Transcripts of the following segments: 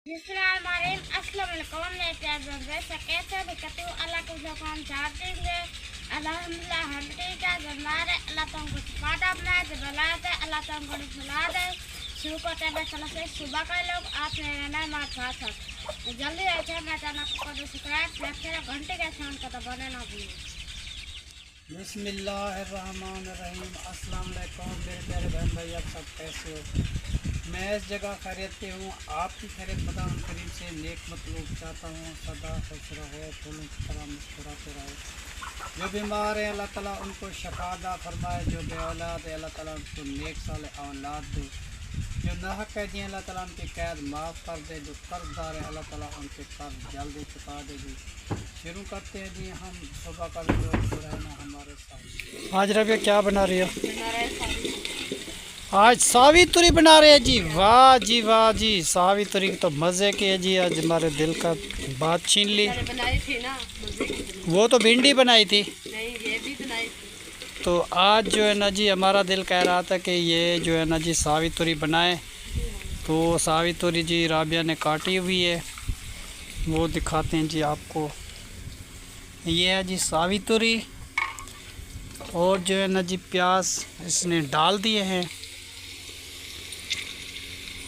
अल्हम्दुलिल्लाह हम ठीक है जमारे अल्लाह तुमको फाटा बनाए जो बनाए थे अल्लाह तुमको खिला दे शुरू को तबे चला से सुबह का लोग आप ना मार खा जल्दी ऐसे मैं चैनल को सब्सक्राइब फिर घंटे के शाम को तो बने ना भूलिए। बिस्मिल्लाहिर्रहमानिर्रहीम। अस्सलाम वालेकुम मेरे प्यारे बहन भाई, आप सब कैसे हो? मैं इस जगह खैरियत पे हूँ। आपकी खैरियत खुदा करीम से नेक मतलूब चाहता हूँ। सदा खुश रहो, फूलों की तरह मुस्कुराते रहो। जो बीमार है अल्लाह ताला उनको शफादा फरमाए, जो बे औलाद है अल्लाह ताला उनको नेक साल औलाद दे, जो नाहक कैदी हैं अल्लाह ताला उनकी कैद माफ़ कर दे, जो कर्जदार है अल्लाह ताला उनके कर्ज जल्दी चुका दे। जी शुरू करते हैं जी हम सुबह का वीडियो रहना हमारे साथ। आज रबिया क्या बना रही हो? आज सावित्री बना रहे हैं जी। वाह जी वाह जी, सावित्री तो मज़े की है जी। आज हमारे दिल का बात छीन ली। बनाई थी ना, वो तो भिंडी बनाई थी। नहीं ये भी बनाई थी। तो आज जो है ना जी हमारा दिल कह रहा था कि ये जो है ना जी सावित्री बनाए। तो सावित्री जी राबिया ने काटी हुई है, वो दिखाते हैं जी आपको। ये है जी सावित्री, और जो है ना जी प्याज इसने डाल दिए हैं,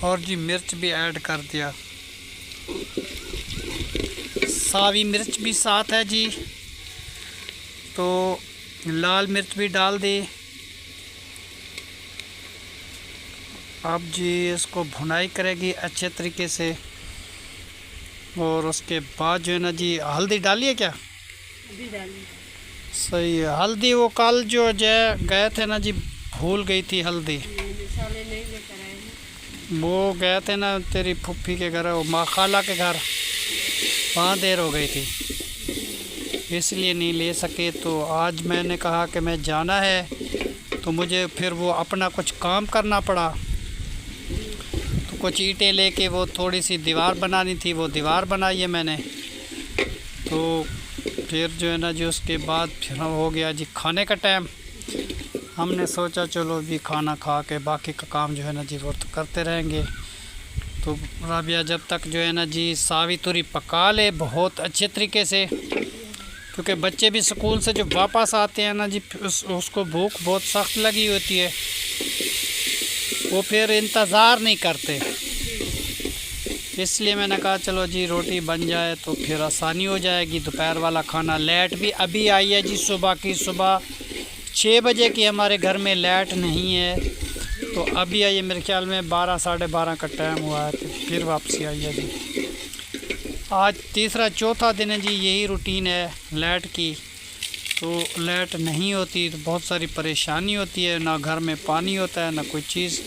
और जी मिर्च भी ऐड कर दिया, सावी मिर्च भी साथ है जी। तो लाल मिर्च भी डाल दी। अब जी इसको भुनाई करेगी अच्छे तरीके से, और उसके बाद जो है ना जी हल्दी डालिए। क्या अभी डाली? सही है। हल्दी वो कल जो गए थे ना जी, भूल गई थी हल्दी। मसाले नहीं लेकर आए हैं। वो गए थे ना तेरी फुफ्फी के घर, वो माँ खाला के घर, वहाँ देर हो गई थी इसलिए नहीं ले सके। तो आज मैंने कहा कि मैं जाना है, तो मुझे फिर वो अपना कुछ काम करना पड़ा। तो कुछ ईंटें लेके वो थोड़ी सी दीवार बनानी थी, वो दीवार बनाई है मैंने। तो फिर जो है ना जी उसके बाद फिर हो गया जी खाने का टाइम। हमने सोचा चलो भी खाना खा के बाकी का काम जो है ना जी वो तो करते रहेंगे। तो राबिया जब तक जो है ना जी सावित्री पका ले बहुत अच्छे तरीके से, क्योंकि बच्चे भी स्कूल से जो वापस आते हैं ना जी उसको भूख बहुत सख्त लगी होती है, वो फिर इंतज़ार नहीं करते। इसलिए मैंने कहा चलो जी रोटी बन जाए तो फिर आसानी हो जाएगी दोपहर वाला खाना। लाइट भी अभी आई है जी, सुबह 6 बजे की हमारे घर में लाइट नहीं है। तो अभी आई है, मेरे ख्याल में 12 साढ़े 12 का टाइम हुआ है, तो फिर वापसी आई है जी। आज तीसरा चौथा दिन है जी, यही रूटीन है लाइट की। तो लाइट नहीं होती तो बहुत सारी परेशानी होती है, ना घर में पानी होता है ना कोई चीज़।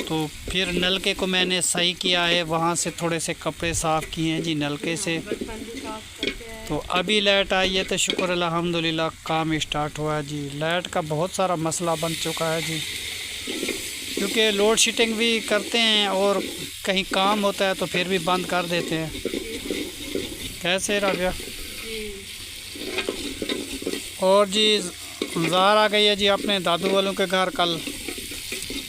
तो फिर नलके को मैंने सही किया है, वहाँ से थोड़े से कपड़े साफ़ किए हैं जी नलके से। तो अभी लाइट आई है तो शुक्र अल्हम्दुलिल्लाह काम स्टार्ट हुआ है जी। लाइट का बहुत सारा मसला बन चुका है जी, क्योंकि लोड शेडिंग भी करते हैं और कहीं काम होता है तो फिर भी बंद कर देते हैं। कैसे राबिया? और जी ज़ार आ गई है जी अपने दादू वालों के घर कल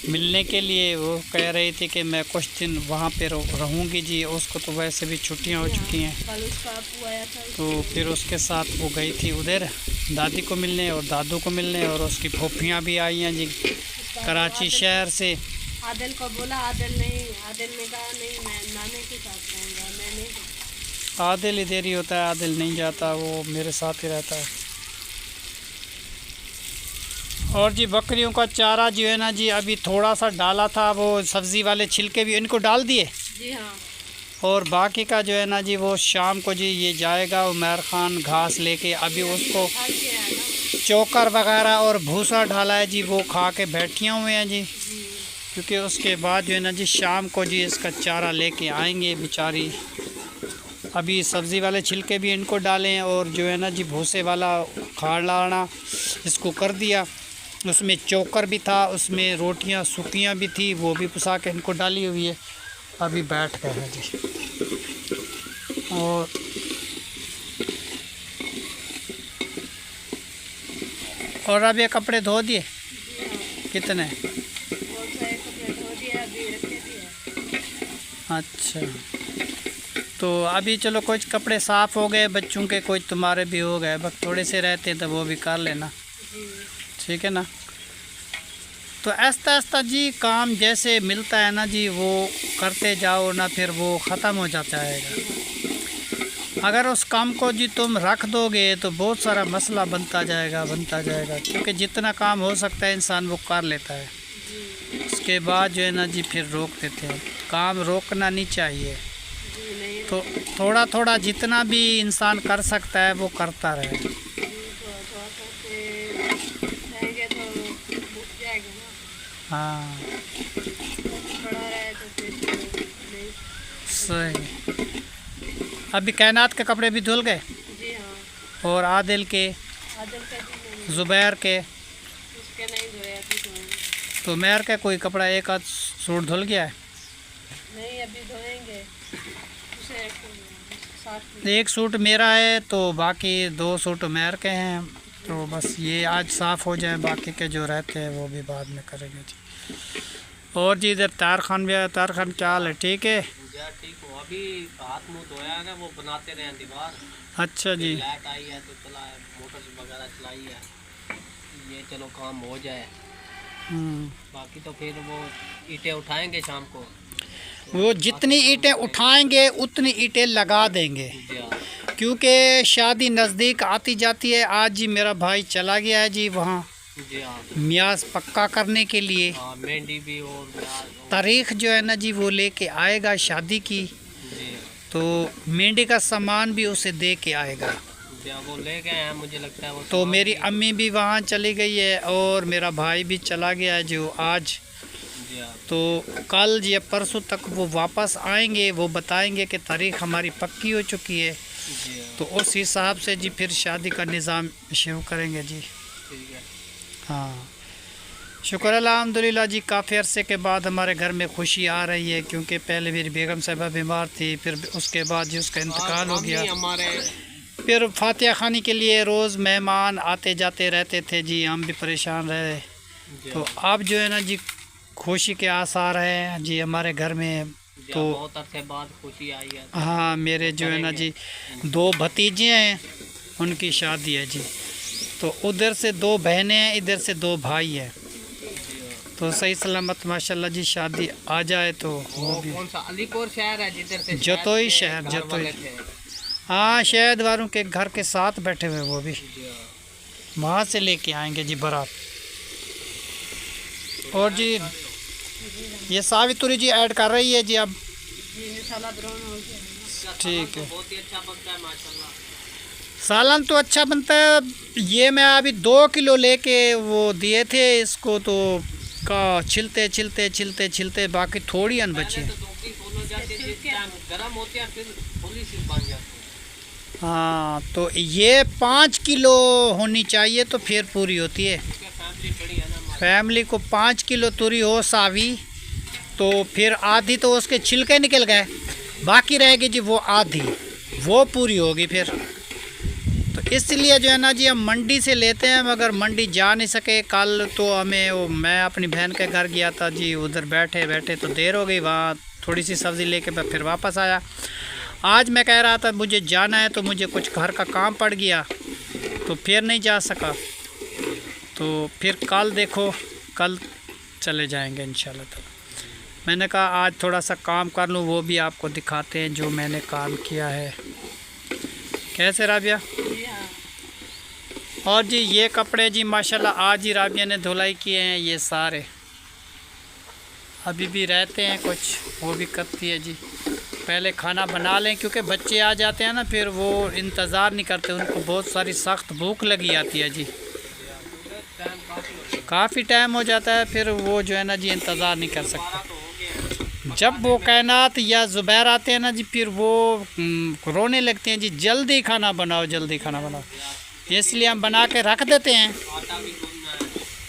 मिलने के लिए। वो कह रही थी कि मैं कुछ दिन वहाँ पे रहूँगी जी। उसको तो वैसे भी छुट्टियाँ हो चुकी हैं, कल उसका आपू आया था तो फिर उसके साथ वो गई थी उधर दादी को मिलने और दादू को मिलने, और उसकी फूफियाँ भी आई हैं जी कराची शहर से। आदिल को बोला, आदिल ने कहा नहीं मैं नाने के साथ रहूँगा, मैं नहीं। आदिल इधर ही होता है, आदिल नहीं जाता, वो मेरे साथ ही रहता है। और जी बकरियों का चारा जो है ना जी अभी थोड़ा सा डाला था, वो सब्ज़ी वाले छिलके भी इनको डाल दिए जी हाँ। और बाकी का जो है ना जी वो शाम को जी ये जाएगा उमर ख़ान घास लेके। अभी उसको चोकर वगैरह और भूसा डाला है जी, वो खा के बैठे हुए हैं जी। क्योंकि उसके बाद जो है ना जी शाम को जी इसका चारा लेके आएंगे बेचारी। अभी सब्ज़ी वाले छिलके भी इनको डालें, और जो है ना जी भूसे वाला खाड़ लाना इसको कर दिया। उसमें चोकर भी था, उसमें रोटियां सूखियां भी थी, वो भी पुसा के इनको डाली हुई है। अभी बैठ गए हैं जी। और अब ये कपड़े धो दिए? कितने? बहुत सारे कपड़े धो दिए, अभी रखे दिए। अच्छा। तो अभी चलो कुछ कपड़े साफ़ हो गए बच्चों के, कुछ तुम्हारे भी हो गए, बस थोड़े से रहते तो वो भी कर लेना, ठीक है ना। तो ऐसा ऐसा जी काम जैसे मिलता है ना जी, वो करते जाओ ना, फिर वो ख़त्म हो जाता है। अगर उस काम को जी तुम रख दोगे तो बहुत सारा मसला बनता जाएगा, क्योंकि जितना काम हो सकता है इंसान वो कर लेता है। उसके बाद जो है ना जी फिर रोक देते हैं, काम रोकना नहीं चाहिए। तो थोड़ा थोड़ा जितना भी इंसान कर सकता है वो करता रहे। हाँ सही। अभी कायनात के कपड़े भी धुल गए जी हाँ। और आदिल के, ज़ुबैर के, उसके नहीं धोए अभी। तो मेहर का कोई कपड़ा एक आध सूट धुल गया है? नहीं अभी धोएंगे। उसे एक सूट मेरा है तो बाकी 2 सूट मेहर के हैं। तो बस ये आज साफ़ हो जाए, बाकी के जो रहते हैं वो भी बाद में करेंगे जी। और जी इधर तार खान भी आया। तार खान क्या हाल है? ठीक है ठीक हो। अभी हाथ मुंह धोया है, वो बनाते रहे दीवार। अच्छा जी। लाइट आई है तो चला है, मोटर वगैरह चलाई है, ये चलो काम हो जाए। बाकी तो फिर वो ईंटें उठाएंगे शाम को। वो जितनी ईंटें उठाएंगे उतनी ईंटें लगा देंगे, क्योंकि शादी नज़दीक आती जाती है। आज जी मेरा भाई चला गया है जी वहाँ म्यास पक्का करने के लिए। मेहंदी भी और तारीख जो है ना जी वो लेके आएगा शादी की, तो मेहंदी का सामान भी उसे दे के आएगा। वो ले गए हैं, मुझे लगता है वो। तो मेरी अम्मी भी वहाँ चली गई है और मेरा भाई भी चला गया है जो आज। तो कल या परसों तक वो वापस आएंगे, वो बताएंगे कि तारीख हमारी पक्की हो चुकी है। तो उस हिसाब से जी फिर शादी का निज़ाम शुरू करेंगे जी। हाँ शुक्र अल्हम्दुलिल्लाह जी, काफ़ी अरसे के बाद हमारे घर में खुशी आ रही है, क्योंकि पहले मेरी बेगम साहिबा बीमार थी, फिर उसके बाद जी उसका इंतकाल हो गया। फिर फातिहा खानी के लिए रोज़ मेहमान आते जाते रहते थे जी, हम भी परेशान रहे। तो अब जो है ना जी खुशी के आसार हैं जी हमारे घर में। तो बहुत अरसे बाद खुशी आई है। हाँ मेरे जो है ना जी 2 भतीजे हैं, उनकी शादी है जी। तो उधर से 2 बहनें हैं, इधर से 2 भाई हैं। तो सही सलामत माशाल्लाह जी शादी आ जाए तो वो भी। कौन सा अलीपुर शहर है जिधर से? जतोई शहर, जतोई। हाँ शहद वालों के घर के साथ बैठे हुए, वो भी वहाँ से लेके आएंगे जी बारात। और जी ये सावित्री जी ऐड कर रही है जी अब। ठीक है, बहुत ही अच्छा बनता है माशाल्लाह। सालन तो अच्छा बनता है। ये मैं अभी 2 किलो लेके वो दिए थे इसको, तो का छिलते छिलते छिलते छिलते बाकी थोड़ी अन बची। हाँ तो ये 5 किलो होनी चाहिए तो फिर पूरी होती है। फैमिली को 5 किलो तुरी हो सावी, तो फिर आधी तो उसके छिलके निकल गए, बाकी रहेगी जी वो आधी, वो पूरी होगी फिर। तो इसलिए जो है ना जी हम मंडी से लेते हैं, मगर मंडी जा नहीं सके। कल तो हमें वो मैं अपनी बहन के घर गया था जी, उधर बैठे बैठे तो देर हो गई, वहाँ थोड़ी सी सब्ज़ी लेके मैं फिर वापस आया। आज मैं कह रहा था मुझे जाना है, तो मुझे कुछ घर का काम पड़ गया तो फिर नहीं जा सका। तो फिर कल देखो, कल चले जाएंगे इंशाल्लाह। तो मैंने कहा आज थोड़ा सा काम कर लूँ, वो भी आपको दिखाते हैं जो मैंने काम किया है। कैसे राबिया? और जी ये कपड़े जी माशाल्लाह आज ही राबिया ने धुलाई किए हैं, ये सारे अभी भी रहते हैं, कुछ वो भी करती है जी। पहले खाना बना लें, क्योंकि बच्चे आ जाते हैं ना, फिर वो इंतज़ार नहीं करते, उनको बहुत सारी सख्त भूख लगी आती है जी। काफ़ी टाइम हो जाता है, फिर वो जो है ना जी इंतज़ार नहीं कर सकते। जब वो कायनात या ज़ुबैर आते हैं ना जी, फिर वो रोने लगते हैं जी, जल्दी खाना बनाओ, जल्दी खाना बनाओ। इसलिए हम बना के रख देते हैं।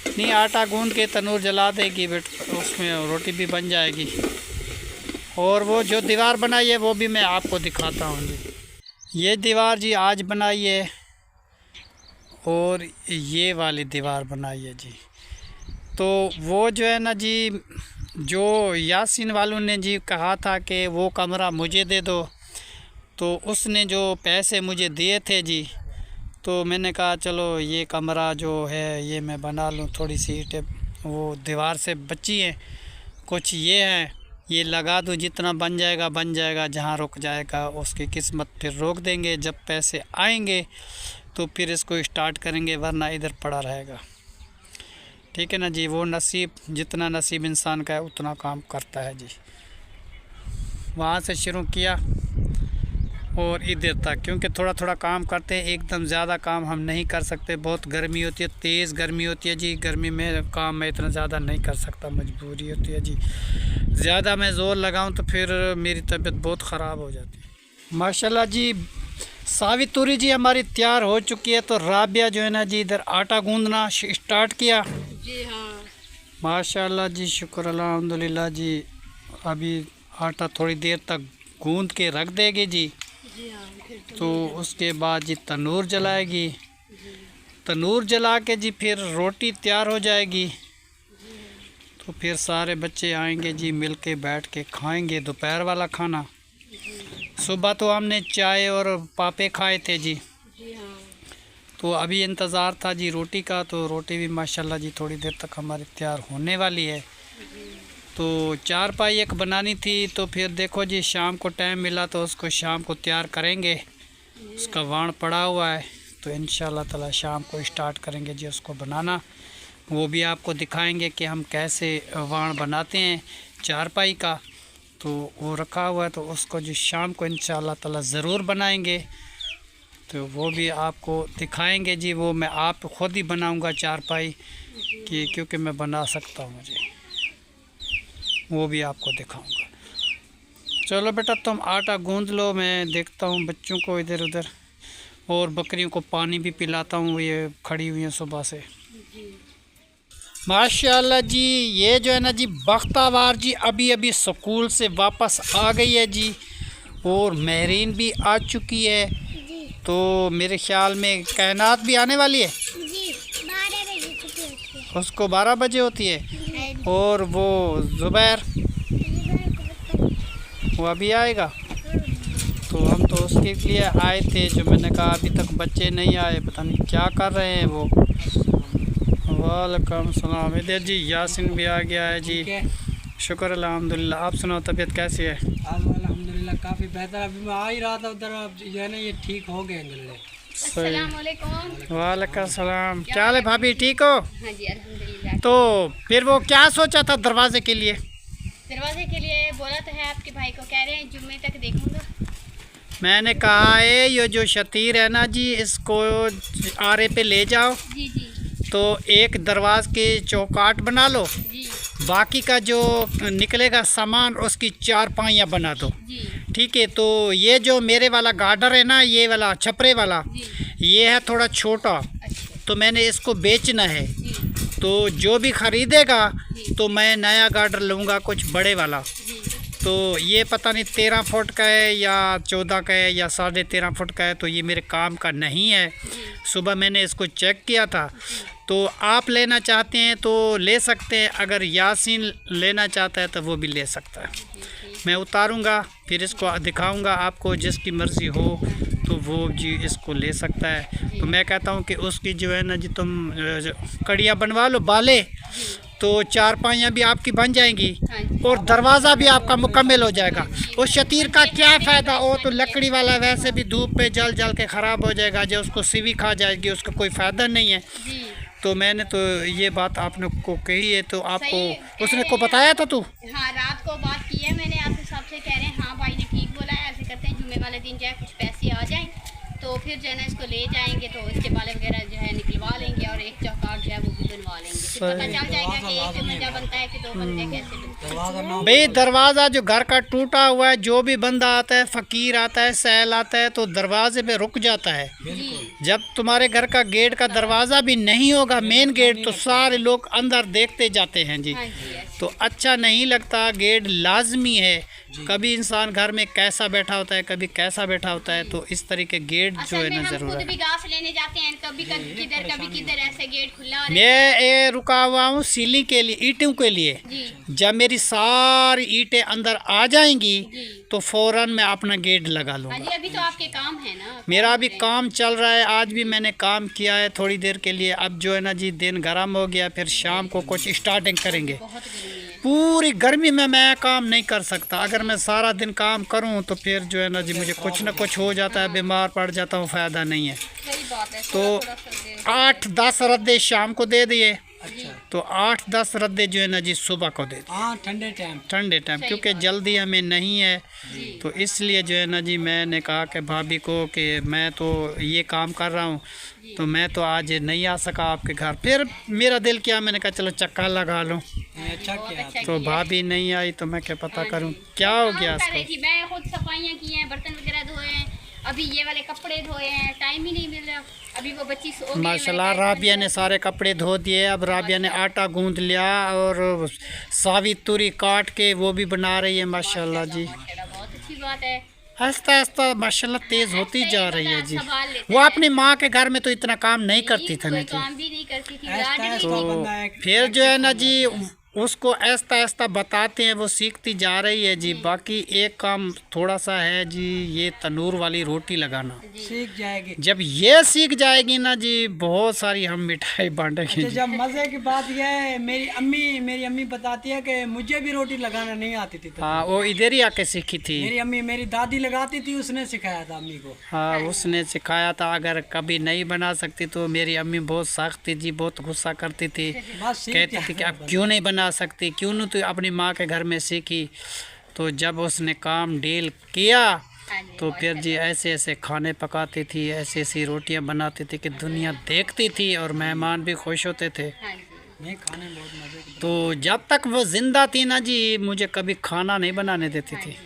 नहीं आटा गूंद के तनूर जला देगी बेट, उसमें रोटी भी बन जाएगी। और वो जो दीवार बनाई है वो भी मैं आपको दिखाता हूँ जी। ये दीवार जी आज बनाई है, और ये वाली दीवार बनाई है जी। तो वो जो है ना जी, जो यासीन वालों ने जी कहा था कि वो कमरा मुझे दे दो, तो उसने जो पैसे मुझे दिए थे जी, तो मैंने कहा चलो ये कमरा जो है ये मैं बना लूँ, थोड़ी सी ईंटें वो दीवार से बची हैं, कुछ ये है, ये लगा दूँ, जितना बन जाएगा, जहाँ रुक जाएगा उसकी किस्मत, फिर रोक देंगे, जब पैसे आएंगे तो फिर इसको स्टार्ट करेंगे, वरना इधर पड़ा रहेगा। ठीक है ना जी। वो नसीब, जितना नसीब इंसान का है उतना काम करता है जी। वहाँ से शुरू किया और इधर तक, क्योंकि थोड़ा थोड़ा काम करते हैं, एकदम ज़्यादा काम हम नहीं कर सकते, बहुत गर्मी होती है, तेज़ गर्मी होती है जी। गर्मी में काम मैं इतना ज़्यादा नहीं कर सकता, मजबूरी होती है जी। ज़्यादा मैं ज़ोर लगाऊं तो फिर मेरी तबीयत बहुत ख़राब हो जाती है। माशाल्लाह जी सावी तूरी जी हमारी तैयार हो चुकी है, तो राबिया जो है ना जी इधर आटा गूंदना स्टार्ट किया। जी हाँ माशाल्लाह जी, शुक्र अल्हम्दुलिल्लाह जी। अभी आटा थोड़ी देर तक गूंद के रख देगी जी, जी हाँ। तो उसके बाद जी तनूर जलाएगी, तनूर जला के जी फिर रोटी तैयार हो जाएगी। तो फिर सारे बच्चे आएंगे जी, मिल के बैठ के खाएंगे दोपहर वाला खाना। सुबह तो हमने चाय और पापे खाए थे जी, जी हाँ। तो अभी इंतज़ार था जी रोटी का, तो रोटी भी माशाल्लाह जी थोड़ी देर तक हमारी तैयार होने वाली है। तो चारपाई एक बनानी थी, तो फिर देखो जी शाम को टाइम मिला तो उसको शाम को तैयार करेंगे। उसका वाण पड़ा हुआ है, तो इंशाल्लाह ताला शाम को स्टार्ट करेंगे जी उसको बनाना। वो भी आपको दिखाएंगे कि हम कैसे वाण बनाते हैं चारपाई का। तो वो रखा हुआ है, तो उसको जो शाम को इंशाल्लाह ताला ज़रूर बनाएंगे, तो वो भी आपको दिखाएंगे जी। वो मैं आप ख़ुद ही बनाऊंगा चारपाई कि, क्योंकि मैं बना सकता हूँ मुझे, वो भी आपको दिखाऊंगा। चलो बेटा तुम आटा गूंद लो, मैं देखता हूँ बच्चों को इधर उधर, और बकरियों को पानी भी पिलाता हूँ, ये खड़ी हुई हैं सुबह से। माशाल्लाह जी, ये जो है ना जी बख्तावार जी अभी अभी स्कूल से वापस आ गई है जी, और महरीन भी आ चुकी है। तो मेरे ख्याल में कायनात भी आने वाली है जी, 12 बजे छुट्टी होती है। उसको 12 बजे होती है, और वो ज़ुबैर वो अभी आएगा। तो हम तो उसके लिए आए थे, जो मैंने कहा अभी तक बच्चे नहीं आए, पता नहीं क्या कर रहे हैं वो। वालेकुम सलाम। इधर जी यासिन भी आ गया है जी, शुक्र अल्हम्दुलिल्लाह। आप सुनाओ तबीयत कैसी है? अल्हम्दुलिल्लाह काफ़ी बेहतर। अभी मैं आ ही रहा था उधर, अब जो है ना ये ठीक हो गए गले। वालेकुम सलाम। क्या हाल है भाभी, ठीक हो? हाँ जी अल्हम्दुलिल्लाह। तो फिर वो क्या सोचा था दरवाजे के लिए? दरवाजे के लिए बोला तो है आपके भाई को, कह रहे हैं जुम्मे तक देखूंगा। मैंने कहा है ये जो शतीर है ना जी, इसको आरे पे ले जाओ, जी जी तो एक दरवाज़ की चौकाट बना लो, जी बाकी का जो निकलेगा सामान उसकी चारपाइयाँ बना दो। जी ठीक है। तो ये जो मेरे वाला गार्डर है ना, ये वाला छपरे वाला, जी। ये है थोड़ा छोटा, अच्छा तो मैंने इसको बेचना है। जी तो जो भी ख़रीदेगा जी। तो मैं नया गार्डर लूँगा कुछ बड़े वाला। जी तो ये पता नहीं 13 फुट का है या 14 का है या 13.5 फुट का है, तो ये मेरे काम का नहीं है। सुबह मैंने इसको चेक किया था। तो आप लेना चाहते हैं तो ले सकते हैं, अगर यासीन लेना चाहता है तो वो भी ले सकता है। मैं उतारूंगा, फिर इसको दिखाऊंगा आपको, जिसकी मर्ज़ी हो तो वो जी इसको ले सकता है। तो मैं कहता हूँ कि उसकी जो है ना जी तुम कड़ियाँ बनवा लो, बाले, तो चारपाइयाँ भी आपकी बन जाएंगी और दरवाज़ा भी आपका मुकम्मल हो जाएगा। उस शतीर का क्या फ़ायदा, वो तो लकड़ी वाला वैसे भी धूप पे जल जल के ख़राब हो जाएगा, जो उसको सीवी खा जाएगी, उसका कोई फ़ायदा नहीं है। तो मैंने तो ये बात आपने को कही है, तो आपको उसने को बताया था? तू हाँ रात को बात की है मैंने आपके साहब से, कह रहे हैं हाँ भाई ने ठीक बोला है, ऐसे करते हैं जुम्मे वाले दिन जो है कुछ पैसे आ जाएं तो फिर जो है ना इसको ले जाएंगे, तो इसके बाले वगैरह जो है निकलवा लेंगे और एक चौकाट जो है वो भी बनवा लेंगे। फिर पता चल जाएगा कि एक मंजा बनता है कि दो बंदे कैसे बनते हैं। भाई दरवाज़ा जो घर का टूटा हुआ है, जो भी बंदा आता है, फ़कीर आता है, सैल आता है, तो दरवाजे पे रुक जाता है। जब तुम्हारे घर का गेट का दरवाज़ा भी नहीं होगा, मेन गेट, तो सारे लोग अंदर देखते जाते हैं जी। तो अच्छा नहीं लगता। गेट लाजमी है, कभी इंसान घर में कैसा बैठा होता है, कभी कैसा बैठा होता है, तो इस तरीके गेट जो है ना जरूर है। भी घास लेने जाते हैं, कभी कभी किधर ऐसे गेट खुला। मैं ये रुका हुआ हूँ सीलिंग के लिए, ईंटों के लिए। जब मेरी सारी ईंटें अंदर आ जाएंगी तो फौरन मैं अपना गेट लगा लूँगा। अभी तो आपके काम है ना, मेरा अभी काम चल रहा है। आज भी मैंने काम किया है थोड़ी देर के लिए। अब जो है ना जी दिन गर्म हो गया, फिर शाम को कुछ स्टार्टिंग करेंगे। पूरी गर्मी में मैं काम नहीं कर सकता। अगर मैं सारा दिन काम करूं तो फिर जो है ना जी मुझे कुछ ना कुछ हो जाता है, बीमार पड़ जाता हूं, फ़ायदा नहीं है। सही बात है। तो 8-10 रद्दे शाम को दे दिए, तो 8-10 रद्दे जो है ना जी सुबह को दे दिए। हाँ, ठंडे टाइम क्योंकि जल्दी हमें नहीं है, तो इसलिए जो है ना जी मैंने कहा कि भाभी को कि मैं तो ये काम कर रहा हूँ, तो मैं तो आज नहीं आ सका आपके घर। फिर मेरा दिल किया, मैंने कहा चलो चक्कर लगा लूँ। अच्छा किया। तो भाभी नहीं आई तो मैं क्या पता करूँ क्या हो गया इसको। मैं खुद सफाइयाँ की हैं, बर्तन वगैरह धोए हैं, अभी ये वाले कपड़े धोए हैं, टाइम ही नहीं मिल रहा। अभी वो बच्ची सो गई। माशाल्लाह राबिया ने सारे कपड़े धो दिए। अब राबिया ने आटा गूंद लिया और सावी तुरी काट के वो भी बना रही है माशाल्लाह जी। बहुत अच्छी बात है। आहिस्ता आहिस्ता माशाल्लाह तेज़ होती जा रही है जी। वो अपनी माँ के घर में तो इतना काम नहीं करती थी ना काम भी नहीं करती थी। तो फिर जो है ना जी उसको आहिस्ता आहिस्ता बताते हैं, वो सीखती जा रही है जी। बाकी एक काम थोड़ा सा है जी, ये तंदूर वाली रोटी लगाना सीख जाएगी। जब ये सीख जाएगी ना जी, बहुत सारी हम मिठाई बांटेंगे। जब मज़े की बात यह है, मेरी अम्मी बताती है कि मुझे भी रोटी लगाना नहीं आती थी। हाँ, वो इधर ही आके सीखी थी। मेरी दादी लगाती थी, उसने सिखाया था अम्मी को। हाँ, उसने सिखाया था। अगर कभी नहीं बना सकती तो मेरी अम्मी बहुत सख्त थी जी, बहुत गुस्सा करती थी, कहती थी कि आप क्यों नहीं बना सकती, क्यों नहीं तो अपनी माँ के घर में सीखी। तो जब उसने काम डील किया तो फिर जी ऐसे ऐसे खाने पकाती थी, ऐसी ऐसी रोटियां बनाती थी कि दुनिया देखती थी और मेहमान भी खुश होते थे। नहीं, खाने में बहुत मजे। तो जब तक वो जिंदा थी ना जी, मुझे कभी खाना नहीं बनाने देती थी।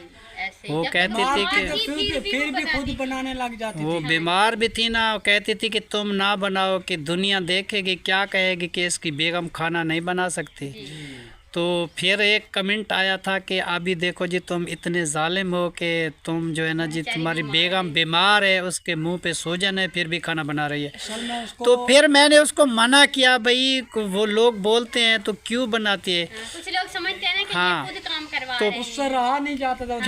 वो कहती थी कि फिर भी खुद बनाने लग जाती थी। वो बीमार भी थी ना, वो कहती थी कि तुम ना बनाओ कि दुनिया देखेगी, क्या कहेगी कि इसकी बेगम खाना नहीं बना सकती। तो फिर एक कमेंट आया था कि अभी देखो जी तुम इतने जालिम हो कि तुम जो है ना जी तुम्हारी बेगम बीमार है, उसके मुंह पे सूजन है, फिर भी खाना बना रही है। तो फिर मैंने उसको मना किया, भाई वो लोग बोलते हैं तो क्यों बनाती है। कुछ लोग समझते हैं ना कि हाँ, खुद काम करवा तो उससे रहा नहीं जाता था।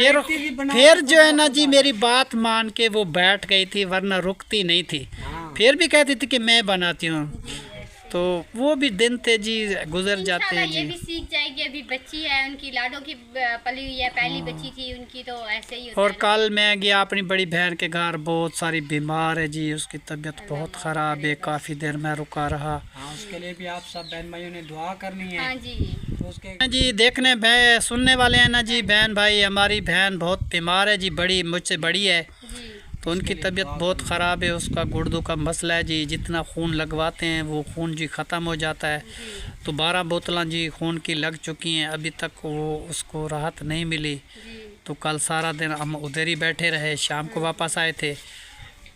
फिर जो है ना जी मेरी बात मान के वो बैठ गई थी, वरना रुकती नहीं थी। फिर भी कहती थी कि मैं बनाती हूँ। तो वो भी दिन थे जी, गुजर जाते हैं जी। ये भी सीख जाएगी। अभी बच्ची है, उनकी लाडों की पली हुई है, पहली बच्ची थी उनकी, तो ऐसे ही होता और है। कल मैं गया अपनी बड़ी बहन के घर, बहुत सारी बीमार है जी, उसकी तबीयत बहुत ख़राब है, काफ़ी देर में रुका रहा। हाँ, उसके लिए भी आप सब बहन भाइयों ने दुआ करनी है। हाँ जी। तो उसके जी देखने सुनने वाले हैं ना जी, बहन भाई, हमारी बहन बहुत बीमार है जी, बड़ी मुझसे बड़ी है, तो उनकी तबीयत बहुत ख़राब है। उसका गुर्दों का मसला है जी, जितना खून लगवाते हैं वो खून जी ख़त्म हो जाता है। तो 12 बोतलें जी खून की लग चुकी हैं, अभी तक वो उसको राहत नहीं मिली। तो कल सारा दिन हम उधर ही बैठे रहे, शाम को वापस आए थे।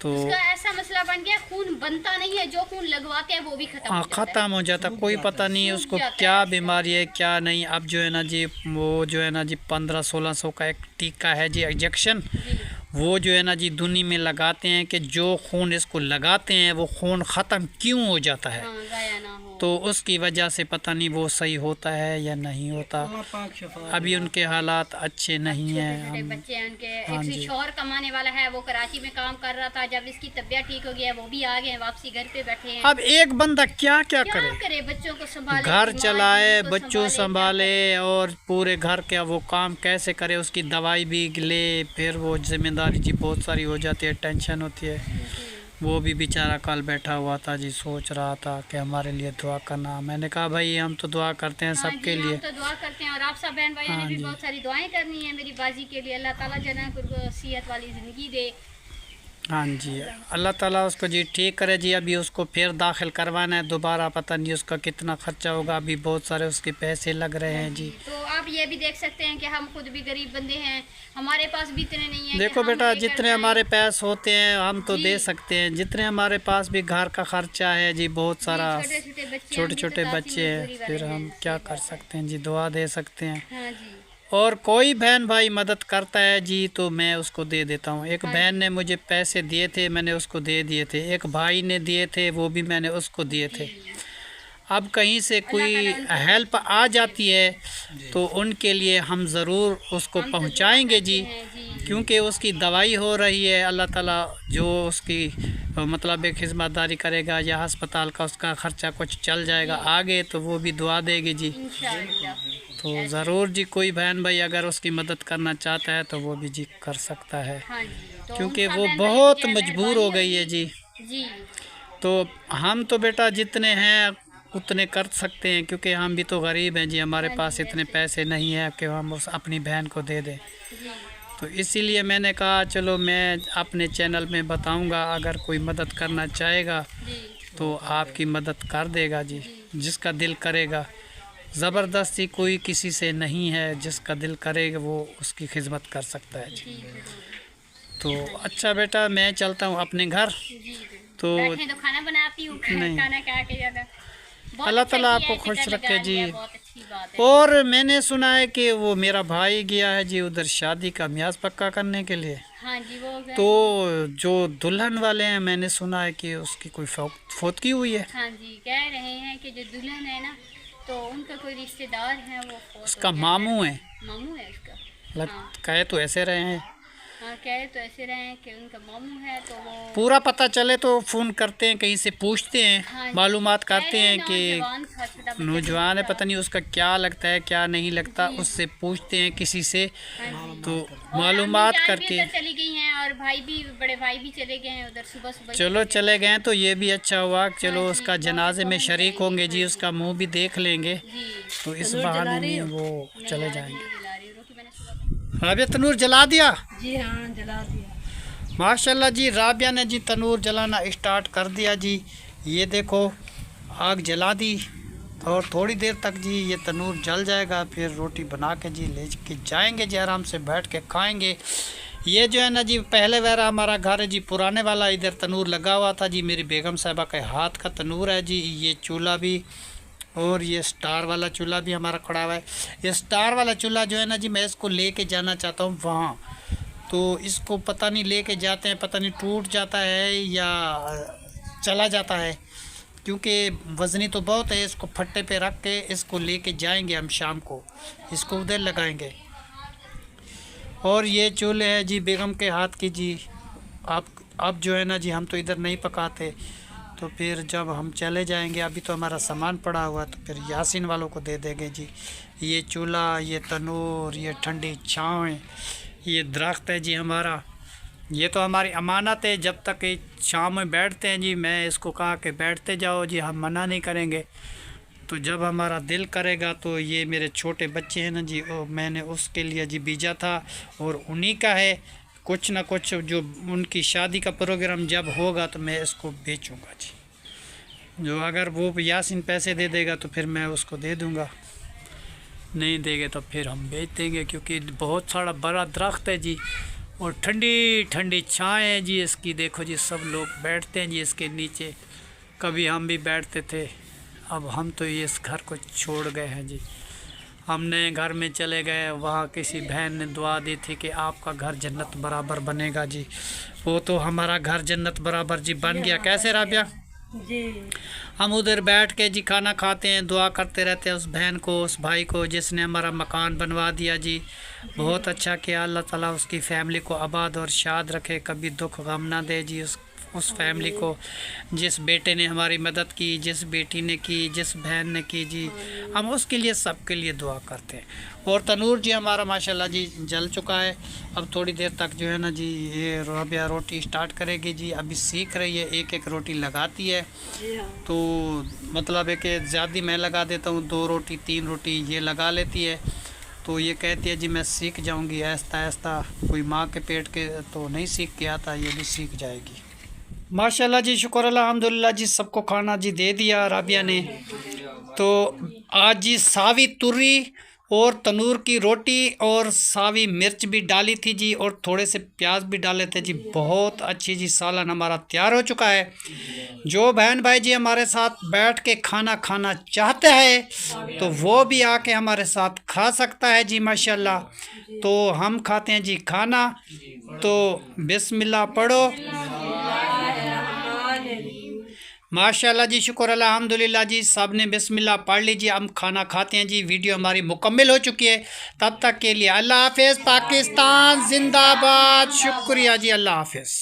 तो उसका ऐसा मसला बन गया, खून बनता नहीं है, जो खून लगवाते हैं वो भी खत्म हाँ ख़त्म हो जाता, कोई पता नहीं है उसको क्या बीमारी है क्या नहीं। अब जो है ना जी वो जो है ना जी 1500-1600 का एक टीका है जी, इंजेक्शन, वो जो है ना जी दुनिया में लगाते हैं कि जो खून इसको लगाते हैं वो खून ख़त्म क्यों हो जाता है। तो उसकी वजह से पता नहीं वो सही होता है या नहीं होता। अभी उनके हालात अच्छे नहीं हैं। बच्चे हैं उनके, एक शौहर कमाने वाला है, वो कराची में काम कर रहा था, जब इसकी तबीयत ठीक हो गया वो भी आ गए वापसी, घर पे बैठे हैं। अब एक बंदा क्या करे, बच्चों को संभाले, घर चलाए, बच्चों संभाले और पूरे घर का वो काम कैसे करे, उसकी दवाई भी ले, फिर वो जिम्मेदारी जी बहुत सारी हो जाती है, टेंशन होती है। वो भी बेचारा कल बैठा हुआ था जी, सोच रहा था कि हमारे लिए दुआ करना। मैंने कहा भाई हम तो दुआ करते हैं सबके लिए, हम तो दुआ करते हैं, और आप सब बहन भाइयों ने भी बहुत सारी दुआएं करनी है मेरी बाजी के लिए। अल्लाह ताला जना को सेहत वाली ज़िंदगी दे। हाँ जी, अल्लाह ताला उसको जी ठीक करे जी। अभी उसको फिर दाखिल करवाना है दोबारा, पता नहीं उसका कितना खर्चा होगा, अभी बहुत सारे उसके पैसे लग रहे हैं जी। तो आप ये भी देख सकते हैं कि हम खुद भी गरीब बंदे हैं, हमारे पास भी इतने नहीं है। देखो बेटा, जितने हमारे पास होते हैं हम तो दे सकते हैं, जितने हमारे पास भी घर का खर्चा है जी, बहुत सारा छोटे छोटे बच्चे हैं, फिर हम क्या कर सकते हैं जी, दुआ दे सकते हैं। और कोई बहन भाई मदद करता है जी तो मैं उसको दे देता हूँ। एक बहन ने मुझे पैसे दिए थे, मैंने उसको दे दिए थे। एक भाई ने दिए थे, वो भी मैंने उसको दिए थे। अब कहीं से कोई हेल्प आ जाती है तो उनके लिए हम ज़रूर उसको पहुंचाएंगे जी, क्योंकि उसकी दवाई हो रही है। अल्लाह ताला जो उसकी मतलब एक खिदमतदारी करेगा या अस्पताल का उसका ख़र्चा कुछ चल जाएगा आगे, तो वो भी दुआ देगी जी। तो ज़रूर जी कोई बहन भाई अगर उसकी मदद करना चाहता है तो वो भी जी कर सकता है, क्योंकि वो बहुत मजबूर हो गई है जी। तो हम तो बेटा जितने हैं उतने कर सकते हैं, क्योंकि हम भी तो गरीब हैं जी, हमारे पास इतने पैसे नहीं हैं कि हम उस अपनी बहन को दे दें। तो इसीलिए मैंने कहा चलो मैं अपने चैनल में बताऊंगा, अगर कोई मदद करना चाहेगा तो आपकी मदद कर देगा जी, जिसका दिल करेगा। ज़बरदस्ती कोई किसी से नहीं है, जिसका दिल करेगा वो उसकी खिदमत कर सकता है जी। तो अच्छा बेटा मैं चलता हूँ अपने घर। तो खाना बनाती हूँ, खाना खा के ज़्यादा अल्लाह ताला आपको खुश रखे जी। और मैंने सुना है कि वो मेरा भाई गया है जी उधर शादी का म्याज पक्का करने के लिए। हाँ जी, वो तो जो दुल्हन वाले हैं मैंने सुना है कि उसकी कोई फौतगी हुई है। हाँ जी, कह रहे हैं कि जो दुल्हन है ना तो उनका कोई रिश्तेदार है, वो उसका मामू है, मामू है उसका। कहे तो ऐसे रहे हैं। हाँ, कहे तो ऐसे रहे हैं कि उनका मामू है, तो वो पूरा पता चले तो फ़ोन करते हैं, कहीं से पूछते हैं। हाँ, मालूमात करते हैं कि नौजवान है, था। पता नहीं उसका क्या लगता है क्या नहीं लगता, उससे पूछते हैं किसी से। तो मालूमात करके चली गई हैं और भाई भी, बड़े भाई भी चले गए हैं उधर सुबह सुबह। चलो चले गए तो ये भी अच्छा हुआ। चलो उसका जनाजे में शरीक होंगे जी, उसका मुंह भी देख लेंगे, तो इस बहाने में वो चले जाएंगे। राबिया तनूर जला दिया जी? हाँ, जला दिया। माशाल्लाह जी। राबिया ने जी तनूर जलाना स्टार्ट कर दिया जी। ये देखो आग जला दी और थोड़ी देर तक जी ये तनूर जल जाएगा, फिर रोटी बना के जी ले के जाएंगे जी, आराम से बैठ के खाएंगे। ये जो है ना जी पहले वाला हमारा घर है जी, पुराने वाला, इधर तनूर लगा हुआ था जी, मेरी बेगम साहिबा के हाथ का तनूर है जी। ये चूल्हा भी और ये स्टार वाला चूल्हा भी हमारा खड़ा हुआ है। ये स्टार वाला चूल्हा जो है ना जी मैं इसको लेके जाना चाहता हूँ वहाँ, तो इसको पता नहीं लेके जाते हैं, पता नहीं टूट जाता है या चला जाता है, क्योंकि वज़नी तो बहुत है। इसको फट्टे पे रख के इसको लेके जाएंगे हम, शाम को इसको उधर लगाएंगे। और ये चूल्हे है जी बेगम के हाथ की जी। अब जो है ना जी हम तो इधर नहीं पकाते, तो फिर जब हम चले जाएंगे, अभी तो हमारा सामान पड़ा हुआ, तो फिर यासीन वालों को दे देंगे जी। ये चूल्हा, ये तनूर, ये ठंडी छाँव, ये दरख्त है जी हमारा, ये तो हमारी अमानत है। जब तक ये शाम में बैठते हैं जी, मैं इसको कहा कि बैठते जाओ जी, हम मना नहीं करेंगे। तो जब हमारा दिल करेगा, तो ये मेरे छोटे बच्चे हैं ना जी, मैंने उसके लिए जी बीजा था और उन्हीं का है। कुछ ना कुछ जो उनकी शादी का प्रोग्राम जब होगा तो मैं इसको बेचूंगा जी। जो अगर वो यासीन पैसे दे देगा तो फिर मैं उसको दे दूंगा, नहीं देंगे तो फिर हम बेच देंगे, क्योंकि बहुत सारा बड़ा दरख्त है जी और ठंडी ठंडी छाएँ है जी इसकी। देखो जी सब लोग बैठते हैं जी इसके नीचे, कभी हम भी बैठते थे। अब हम तो ये इस घर को छोड़ गए हैं जी, हमने घर में चले गए। वहाँ किसी बहन ने दुआ दी थी कि आपका घर जन्नत बराबर बनेगा जी, वो तो हमारा घर जन्नत बराबर जी बन गया। कैसे राबिया जी? हम उधर बैठ के जी खाना खाते हैं, दुआ करते रहते हैं उस बहन को, उस भाई को जिसने हमारा मकान बनवा दिया जी। बहुत अच्छा किया, अल्लाह ताला उसकी फ़ैमिली को आबाद और शाद रखे, कभी दुख गम ना दे जी उस फैमिली को। जिस बेटे ने हमारी मदद की, जिस बेटी ने की, जिस बहन ने की जी, हम उसके लिए सबके लिए दुआ करते हैं। और तनूर जी हमारा माशाल्लाह जी जल चुका है। अब थोड़ी देर तक जो है ना जी ये राबिया रोटी स्टार्ट करेगी जी, अभी सीख रही है, एक एक रोटी लगाती है। तो मतलब है कि ज़्यादा मैं लगा देता हूँ, 2 रोटी 3 रोटी ये लगा लेती है। तो ये कहती है जी मैं सीख जाऊँगी आहिस्ता आहिस्ता, कोई माँ के पेट के तो नहीं सीख के आता, ये भी सीख जाएगी। माशाल्लाह जी, शुक्र अल्हम्दुलिल्लाह जी, सबको खाना जी दे दिया राबिया ने। तो आज जी सावी तुर्री और तनूर की रोटी और सावी मिर्च भी डाली थी जी, और थोड़े से प्याज भी डाले थे जी। बहुत अच्छी जी सालन हमारा तैयार हो चुका है। जो बहन भाई जी हमारे साथ बैठ के खाना खाना चाहते हैं तो वो भी आके हमारे साथ खा सकता है जी माशाल्लाह। तो हम खाते हैं जी खाना, तो बिस्मिल्लाह पढ़ो। माशाल्लाह जी, शुक्र अल्हम्दुलिल्लाह जी, सब ने बिस्मिल्लाह पढ़ लीजिए। हम खाना खाते हैं जी। वीडियो हमारी मुकम्मल हो चुकी है। तब तक के लिए अल्लाह हाफिज़। पाकिस्तान जिंदाबाद। शुक्रिया जी, अल्लाह हाफिज़।